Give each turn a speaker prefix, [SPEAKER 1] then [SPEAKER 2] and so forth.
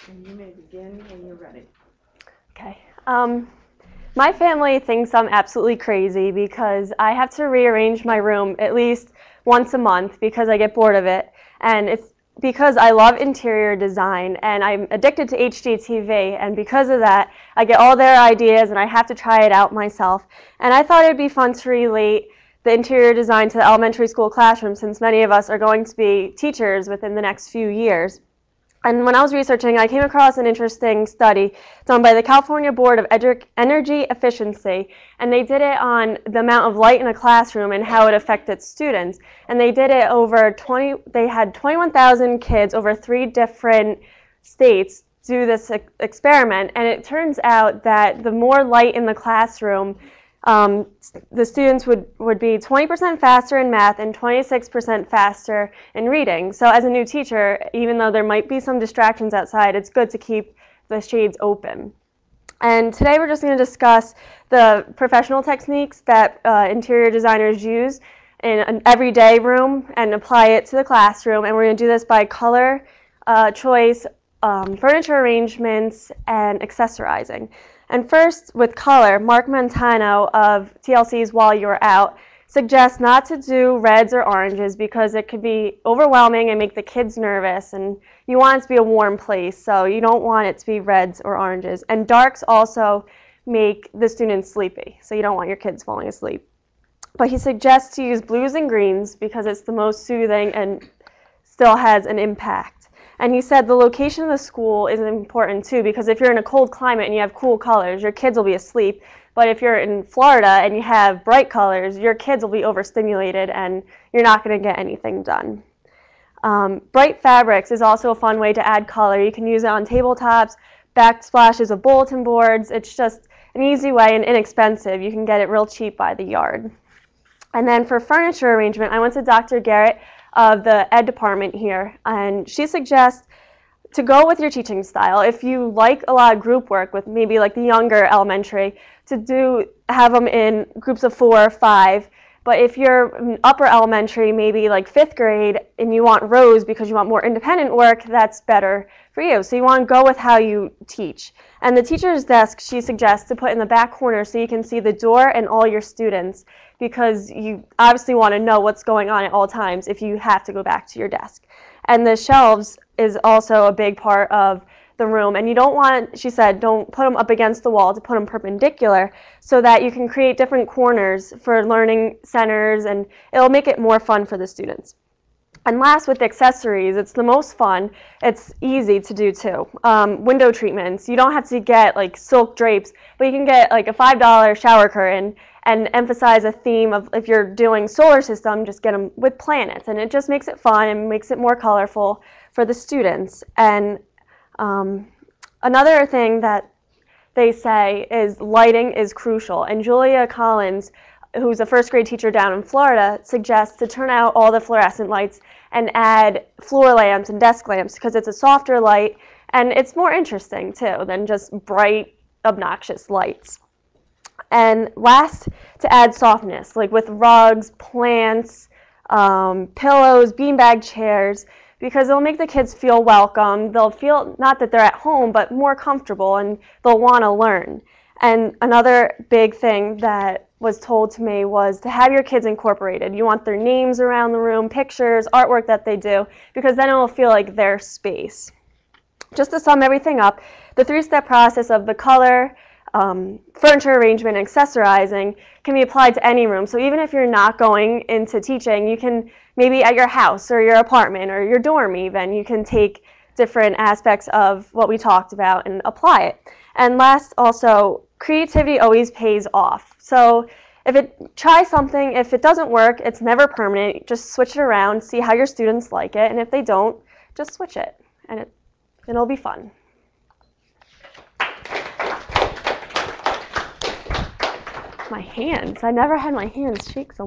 [SPEAKER 1] And you may begin when you're ready.
[SPEAKER 2] Okay. My family thinks I'm absolutely crazy because I have to rearrange my room at least once a month because I get bored of it. And it's because I love interior design and I'm addicted to HGTV, and because of that, I get all their ideas and I have to try it out myself. And I thought it'd be fun to relate the interior design to the elementary school classroom, since many of us are going to be teachers within the next few years. And when I was researching, I came across an interesting study done by the California Board of Energy Efficiency, and they did it on the amount of light in a classroom and how it affected students. And they did it over they had 21,000 kids over 3 different states do this experiment, and it turns out that the more light in the classroom, the students would be 20% faster in math and 26% faster in reading. So as a new teacher, even though there might be some distractions outside, it's good to keep the shades open. And today we're just going to discuss the professional techniques that interior designers use in an everyday room and apply it to the classroom. And we're going to do this by color choice, furniture arrangements, and accessorizing. And first, with color, Mark Montano of TLC's While You're Out suggests not to do reds or oranges because it could be overwhelming and make the kids nervous, and you want it to be a warm place, so you don't want it to be reds or oranges. And darks also make the students sleepy, so you don't want your kids falling asleep. But he suggests to use blues and greens because it's the most soothing and still has an impact. And he said the location of the school is important too, because if you're in a cold climate and you have cool colors, your kids will be asleep. But if you're in Florida and you have bright colors, your kids will be overstimulated and you're not going to get anything done. Bright fabrics is also a fun way to add color. You can use it on tabletops, backsplashes of bulletin boards. It's just an easy way and inexpensive. You can get it real cheap by the yard. And then for furniture arrangement, I went to Dr. Garrett of the ed department here, and she suggests to go with your teaching style. If you like a lot of group work with maybe like the younger elementary, to have them in groups of 4 or 5. But if you're in upper elementary, maybe like 5th grade, and you want rows because you want more independent work, that's better for you. So you want to go with how you teach. And the teacher's desk, she suggests to put in the back corner so you can see the door and all your students, because you obviously want to know what's going on at all times if you have to go back to your desk. And the shelves is also a big part of the room, and you don't want, she said, don't put them up against the wall, to put them perpendicular so that you can create different corners for learning centers, and it'll make it more fun for the students. And last, with accessories, it's the most fun. It's easy to do too. Window treatments, you don't have to get like silk drapes, but you can get like a $5 shower curtain and emphasize a theme of, if you're doing solar system, just get them with planets, and it just makes it fun and makes it more colorful for the students. And another thing that they say is lighting is crucial, and Julia Collins, who's a 1st grade teacher down in Florida, suggests to turn out all the fluorescent lights and add floor lamps and desk lamps because it's a softer light and it's more interesting too than just bright, obnoxious lights. And last, to add softness, like with rugs, plants, pillows, beanbag chairs, because it'll make the kids feel welcome. They'll feel not that they're at home, but more comfortable, and they'll want to learn. And another big thing that was told to me was to have your kids incorporated. You want their names around the room, pictures, artwork that they do, because then it will feel like their space. Just to sum everything up, the 3-step process of the color, furniture arrangement, and accessorizing can be applied to any room. So even if you're not going into teaching, you can maybe at your house or your apartment or your dorm even, you can take different aspects of what we talked about and apply it. And last, also, creativity always pays off. So try something. If it doesn't work, it's never permanent. Just switch it around, see how your students like it, and if they don't, just switch it, and it'll be fun. My hands. I never had my hands shake so much.